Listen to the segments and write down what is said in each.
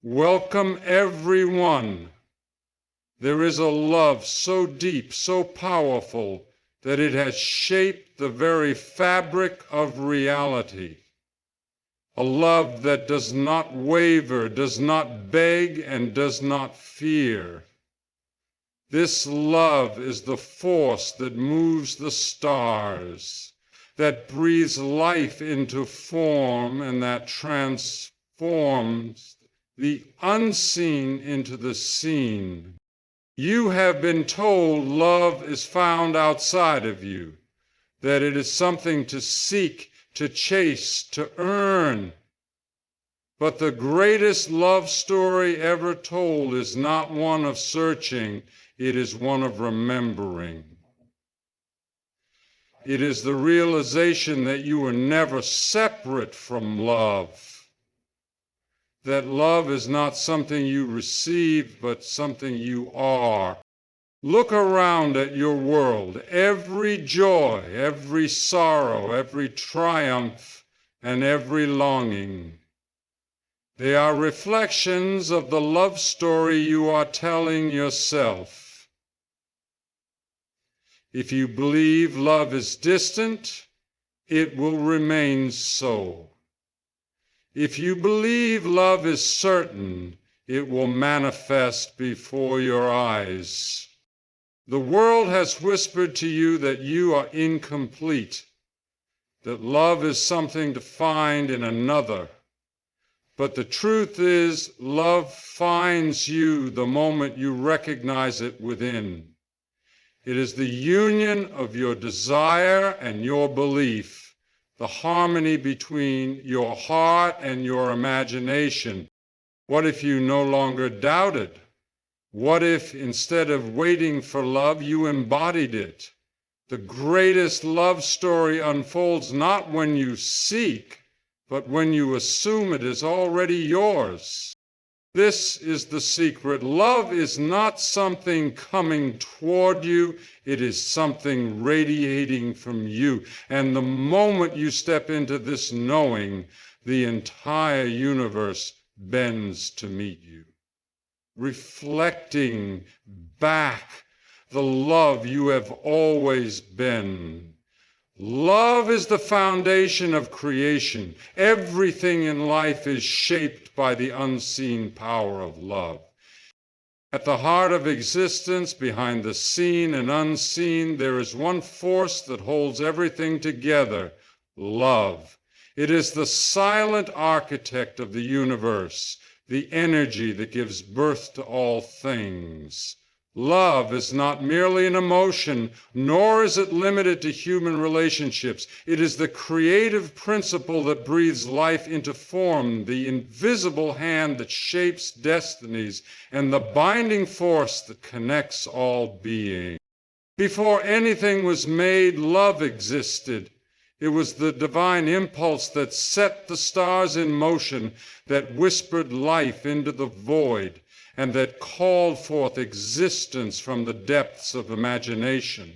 Welcome everyone. There is a love so deep, so powerful, that it has shaped the very fabric of reality. A love that does not waver, does not beg, and does not fear. This love is the force that moves the stars, that breathes life into form, and that transforms the unseen into the seen. You have been told love is found outside of you, that it is something to seek, to chase, to earn. But the greatest love story ever told is not one of searching, it is one of remembering. It is the realization that you were never separate from love. That love is not something you receive, but something you are. Look around at your world. Every joy, every sorrow, every triumph, and every longing. They are reflections of the love story you are telling yourself. If you believe love is distant, it will remain so. If you believe love is certain, it will manifest before your eyes. The world has whispered to you that you are incomplete, that love is something to find in another. But the truth is, love finds you the moment you recognize it within. It is the union of your desire and your belief, the harmony between your heart and your imagination. What if you no longer doubted? What if instead of waiting for love, you embodied it? The greatest love story unfolds not when you seek, but when you assume it is already yours. This is the secret. Love is not something coming toward you, it is something radiating from you. And the moment you step into this knowing, the entire universe bends to meet you, reflecting back the love you have always been. Love is the foundation of creation. Everything in life is shaped by the unseen power of love. At the heart of existence, behind the seen and unseen, there is one force that holds everything together: love. It is the silent architect of the universe, the energy that gives birth to all things. Love is not merely an emotion, nor is it limited to human relationships. It is the creative principle that breathes life into form, the invisible hand that shapes destinies, and the binding force that connects all being. Before anything was made, love existed. It was the divine impulse that set the stars in motion, that whispered life into the void, and that called forth existence from the depths of imagination.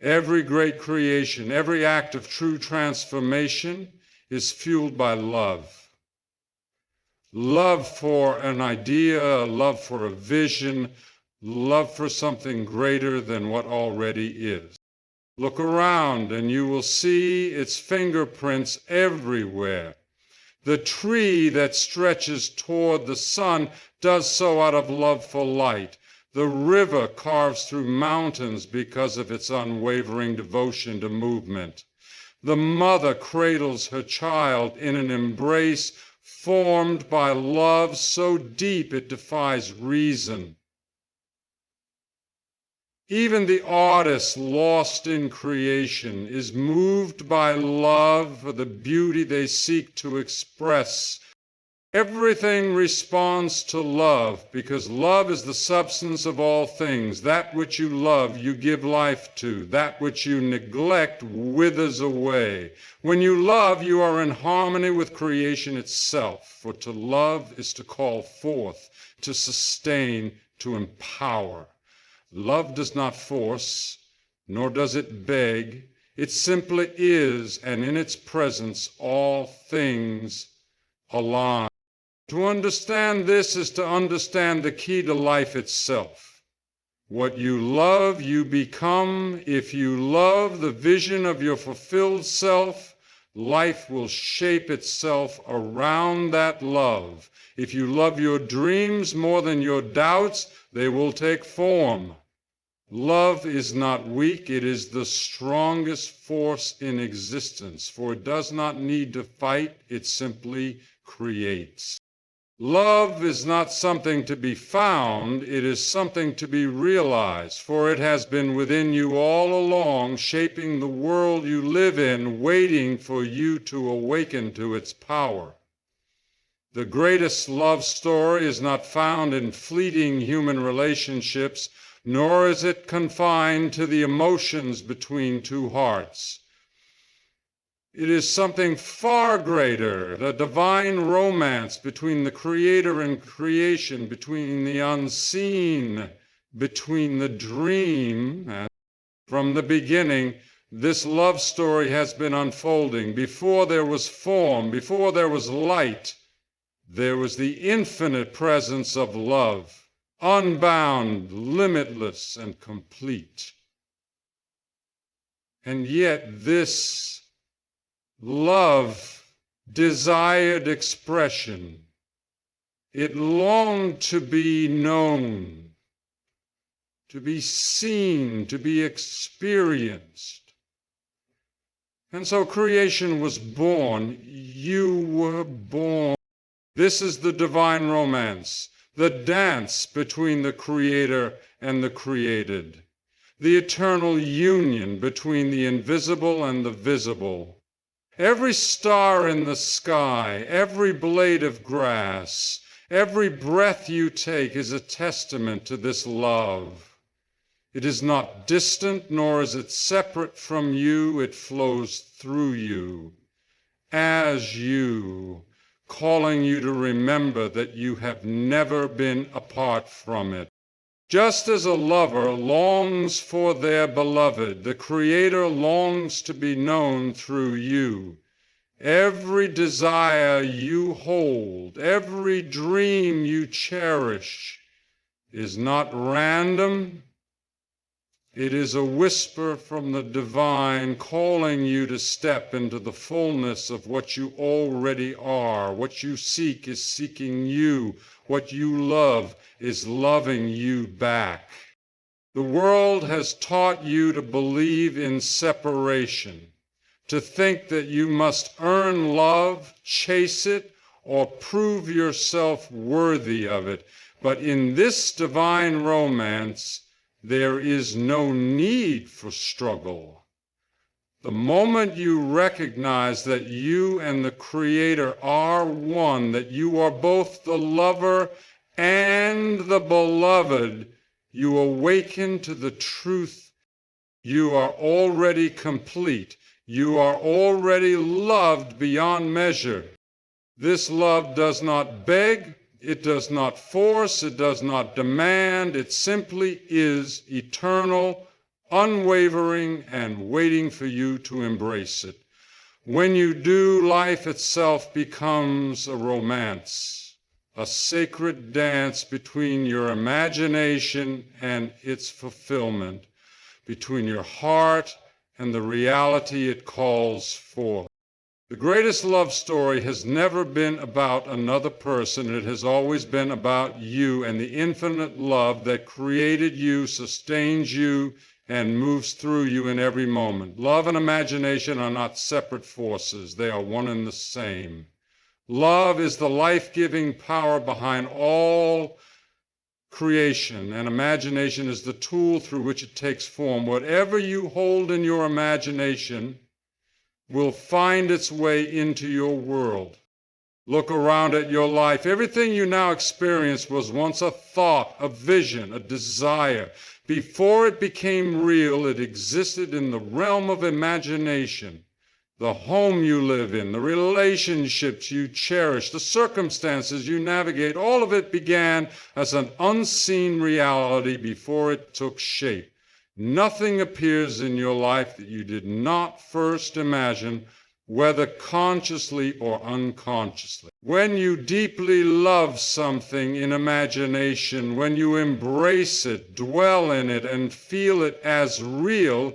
Every great creation, every act of true transformation is fueled by love. Love for an idea, love for a vision, love for something greater than what already is. Look around and you will see its fingerprints everywhere. The tree that stretches toward the sun does so out of love for light. The river carves through mountains because of its unwavering devotion to movement. The mother cradles her child in an embrace formed by love so deep it defies reason. Even the artist lost in creation is moved by love for the beauty they seek to express. Everything responds to love because love is the substance of all things. That which you love, you give life to. That which you neglect withers away. When you love, you are in harmony with creation itself. For to love is to call forth, to sustain, to empower. Love does not force, nor does it beg. It simply is, and in its presence all things align. To understand this is to understand the key to life itself. What you love, you become. If you love the vision of your fulfilled self, life will shape itself around that love. If you love your dreams more than your doubts, they will take form. Love is not weak, it is the strongest force in existence, for it does not need to fight, it simply creates. Love is not something to be found, it is something to be realized, for it has been within you all along, shaping the world you live in, waiting for you to awaken to its power. The greatest love story is not found in fleeting human relationships, nor is it confined to the emotions between two hearts. It is something far greater, the divine romance between the Creator and creation, between the unseen, between the dream. And from the beginning, this love story has been unfolding. Before there was form, before there was light, there was the infinite presence of love, unbound, limitless, and complete. And yet this love desired expression. It longed to be known, to be seen, to be experienced. And so creation was born. You were born. This is the divine romance, the dance between the Creator and the created, the eternal union between the invisible and the visible. Every star in the sky, every blade of grass, every breath you take is a testament to this love. It is not distant, nor is it separate from you. It flows through you, as you, calling you to remember that you have never been apart from it. Just as a lover longs for their beloved, the Creator longs to be known through you. Every desire you hold, every dream you cherish is not random. It is a whisper from the divine calling you to step into the fullness of what you already are. What you seek is seeking you. What you love is loving you back. The world has taught you to believe in separation, to think that you must earn love, chase it, or prove yourself worthy of it. But in this divine romance, there is no need for struggle. The moment you recognize that you and the Creator are one, that you are both the lover and the beloved, you awaken to the truth. You are already complete. You are already loved beyond measure. This love does not beg, it does not force, it does not demand, it simply is eternal, unwavering, and waiting for you to embrace it. When you do, life itself becomes a romance, a sacred dance between your imagination and its fulfillment, between your heart and the reality it calls forth. The greatest love story has never been about another person. It has always been about you and the infinite love that created you, sustains you, and moves through you in every moment. Love and imagination are not separate forces. They are one and the same. Love is the life-giving power behind all creation, and imagination is the tool through which it takes form. Whatever you hold in your imagination will find its way into your world. Look around at your life. Everything you now experience was once a thought, a vision, a desire. Before it became real, it existed in the realm of imagination. The home you live in, the relationships you cherish, the circumstances you navigate, all of it began as an unseen reality before it took shape. Nothing appears in your life that you did not first imagine whether consciously or unconsciously. When you deeply love something in imagination, when you embrace it, dwell in it, and feel it as real,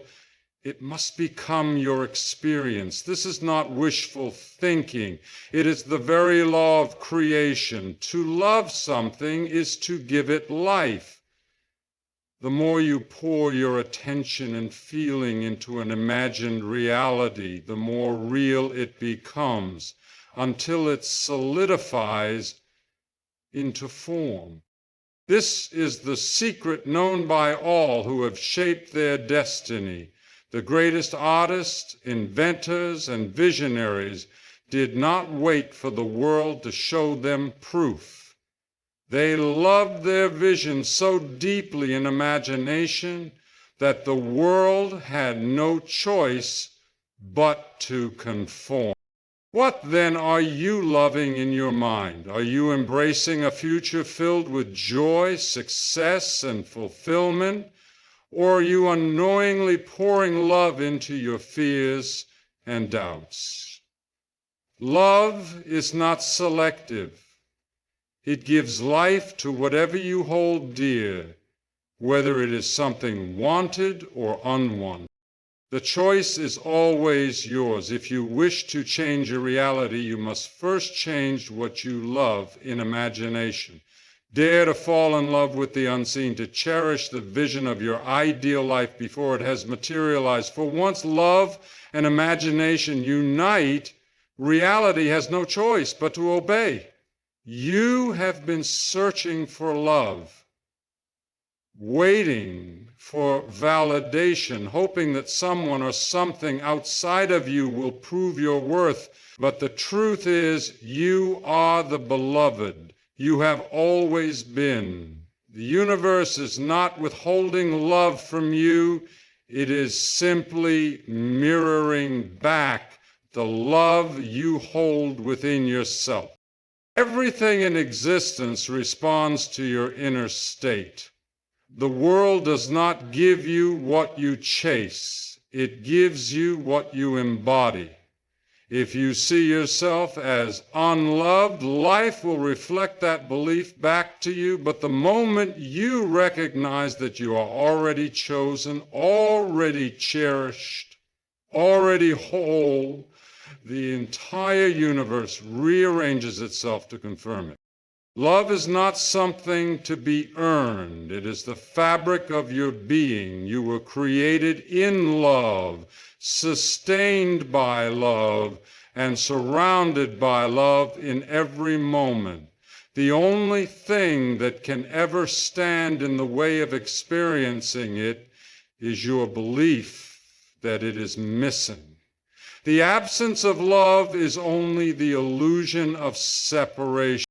it must become your experience. This is not wishful thinking. It is the very law of creation. To love something is to give it life. The more you pour your attention and feeling into an imagined reality, the more real it becomes, until it solidifies into form. This is the secret known by all who have shaped their destiny. The greatest artists, inventors, and visionaries did not wait for the world to show them proof. They loved their vision so deeply in imagination that the world had no choice but to conform. What then are you loving in your mind? Are you embracing a future filled with joy, success, and fulfillment? Or are you unknowingly pouring love into your fears and doubts? Love is not selective. It gives life to whatever you hold dear, whether it is something wanted or unwanted. The choice is always yours. If you wish to change a reality, you must first change what you love in imagination. Dare to fall in love with the unseen, to cherish the vision of your ideal life before it has materialized. For once love and imagination unite, reality has no choice but to obey. You have been searching for love, waiting for validation, hoping that someone or something outside of you will prove your worth. But the truth is, you are the beloved. You have always been. The universe is not withholding love from you. It is simply mirroring back the love you hold within yourself. Everything in existence responds to your inner state. The world does not give you what you chase. It gives you what you embody. If you see yourself as unloved, life will reflect that belief back to you. But the moment you recognize that you are already chosen, already cherished, already whole, the entire universe rearranges itself to confirm it. Love is not something to be earned. It is the fabric of your being. You were created in love, sustained by love, and surrounded by love in every moment. The only thing that can ever stand in the way of experiencing it is your belief that it is missing. The absence of love is only the illusion of separation.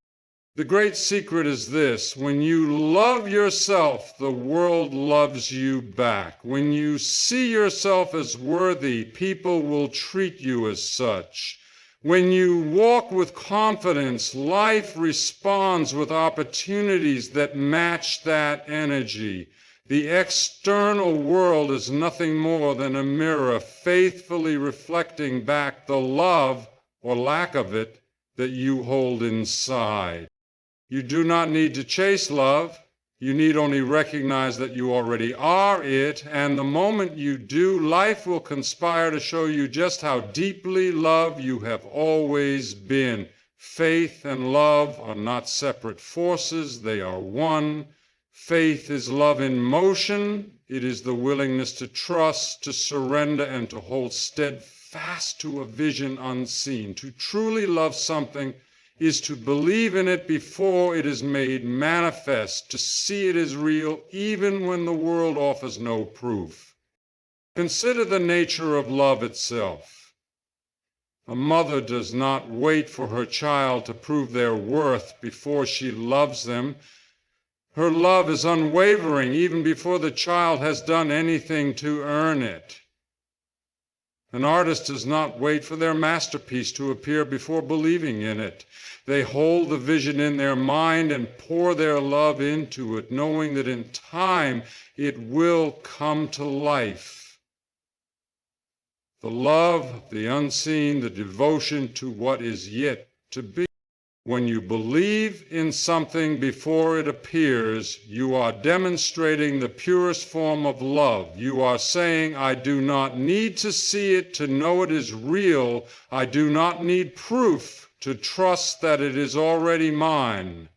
The great secret is this: when you love yourself, the world loves you back. When you see yourself as worthy, people will treat you as such. When you walk with confidence, life responds with opportunities that match that energy. The external world is nothing more than a mirror, faithfully reflecting back the love, or lack of it, that you hold inside. You do not need to chase love. You need only recognize that you already are it, and the moment you do, life will conspire to show you just how deeply loved you have always been. Faith and love are not separate forces, they are one. Faith is love in motion. It is the willingness to trust, to surrender, and to hold steadfast to a vision unseen. To truly love something is to believe in it before it is made manifest, to see it as real even when the world offers no proof. Consider the nature of love itself. A mother does not wait for her child to prove their worth before she loves them. Her love is unwavering even before the child has done anything to earn it. An artist does not wait for their masterpiece to appear before believing in it. They hold the vision in their mind and pour their love into it, knowing that in time it will come to life. the love, the unseen, the devotion to what is yet to be. When you believe in something before it appears, you are demonstrating the purest form of love. You are saying, I do not need to see it to know it is real. I do not need proof to trust that it is already mine.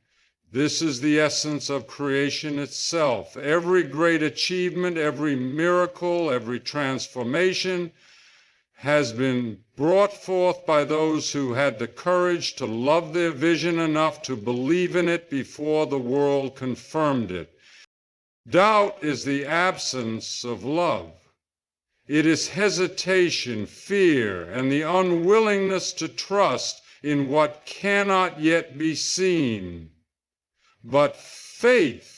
This is the essence of creation itself. Every great achievement, every miracle, every transformation has been brought forth by those who had the courage to love their vision enough to believe in it before the world confirmed it. Doubt is the absence of love. It is hesitation, fear, and the unwillingness to trust in what cannot yet be seen. But faith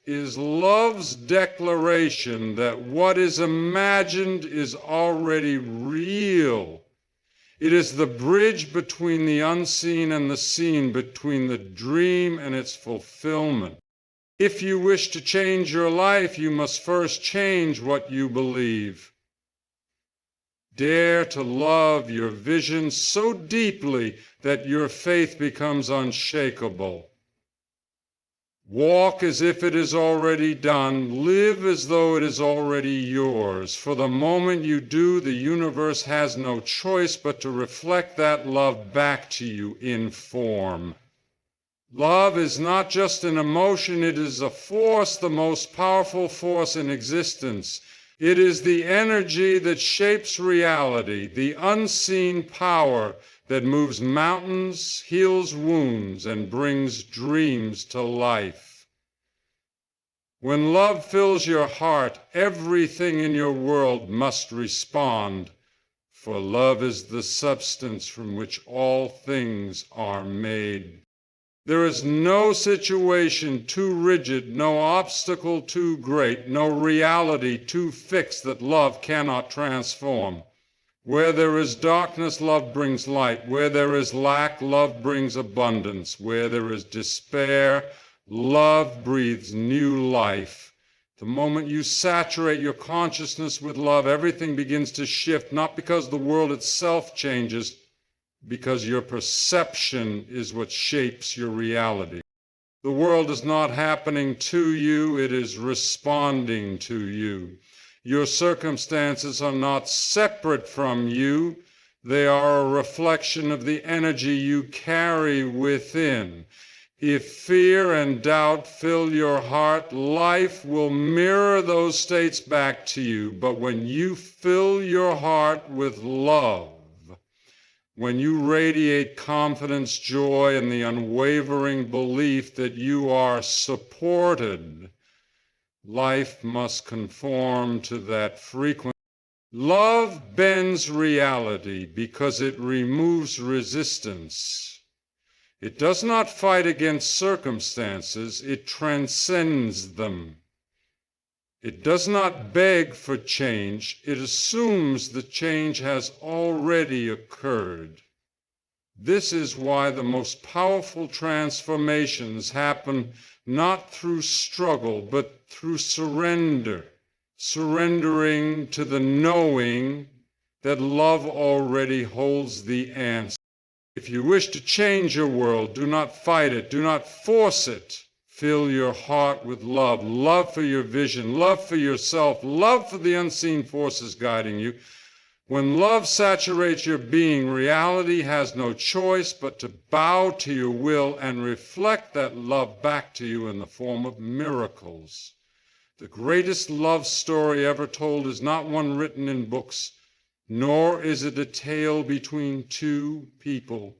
is love's declaration that what is imagined is already real. It is the bridge between the unseen and the seen, between the dream and its fulfillment. If you wish to change your life, you must first change what you believe. Dare to love your vision so deeply that your faith becomes unshakable. Walk as if it is already done. Live as though it is already yours. For the moment you do, the universe has no choice but to reflect that love back to you in form. Love is not just an emotion, it is a force, the most powerful force in existence. It is the energy that shapes reality, the unseen power that moves mountains, heals wounds, and brings dreams to life. When love fills your heart, everything in your world must respond, for love is the substance from which all things are made. There is no situation too rigid, no obstacle too great, no reality too fixed that love cannot transform. Where there is darkness, love brings light. Where there is lack, love brings abundance. Where there is despair, love breathes new life. The moment you saturate your consciousness with love, everything begins to shift, not because the world itself changes, because your perception is what shapes your reality. The world is not happening to you, it is responding to you. Your circumstances are not separate from you, they are a reflection of the energy you carry within. If fear and doubt fill your heart, life will mirror those states back to you. But when you fill your heart with love, when you radiate confidence, joy, and the unwavering belief that you are supported, life must conform to that frequency. Love bends reality because it removes resistance. It does not fight against circumstances, it transcends them. It does not beg for change, it assumes the change has already occurred. This is why the most powerful transformations happen not through struggle, but through surrender, surrendering to the knowing that love already holds the answer. If you wish to change your world, do not fight it, do not force it. Fill your heart with love, love for your vision, love for yourself, love for the unseen forces guiding you. When love saturates your being, reality has no choice but to bow to your will and reflect that love back to you in the form of miracles. The greatest love story ever told is not one written in books, nor is it a tale between two people.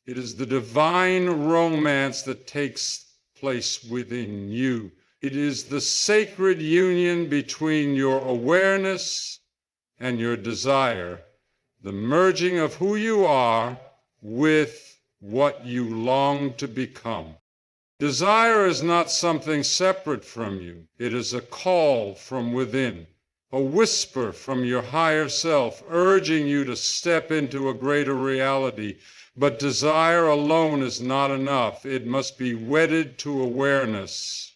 It is the divine romance that takes place within you. It is the sacred union between your awareness and your desire, the merging of who you are with what you long to become. Desire is not something separate from you. It is a call from within, a whisper from your higher self, urging you to step into a greater reality. But desire alone is not enough. It must be wedded to awareness.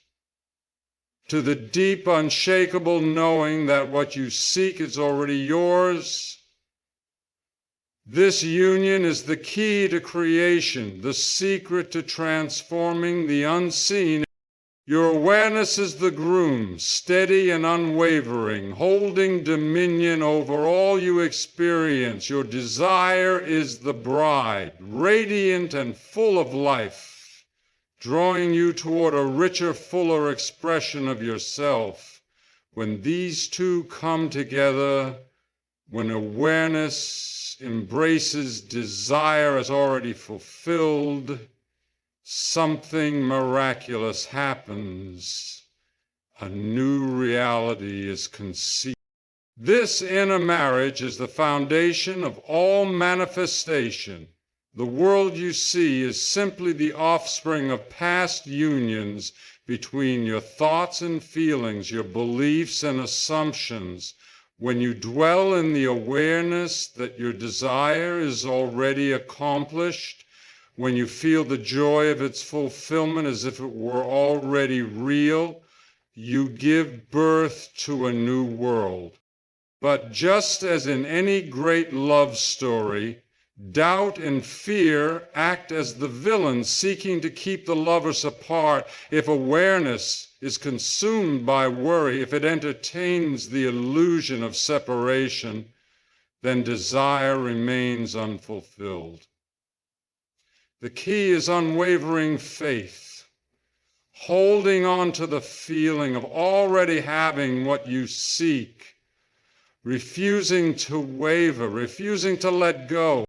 to the deep, unshakable knowing that what you seek is already yours. This union is the key to creation, the secret to transforming the unseen. Your awareness is the groom, steady and unwavering, holding dominion over all you experience. Your desire is the bride, radiant and full of life, drawing you toward a richer, fuller expression of yourself. When these two come together, when awareness embraces desire as already fulfilled, something miraculous happens. A new reality is conceived. This inner marriage is the foundation of all manifestation. The world you see is simply the offspring of past unions between your thoughts and feelings, your beliefs and assumptions. When you dwell in the awareness that your desire is already accomplished, when you feel the joy of its fulfillment as if it were already real, you give birth to a new world. But just as in any great love story, doubt and fear act as the villains seeking to keep the lovers apart. If awareness is consumed by worry, if it entertains the illusion of separation, then desire remains unfulfilled. The key is unwavering faith, holding on to the feeling of already having what you seek, refusing to waver, refusing to let go.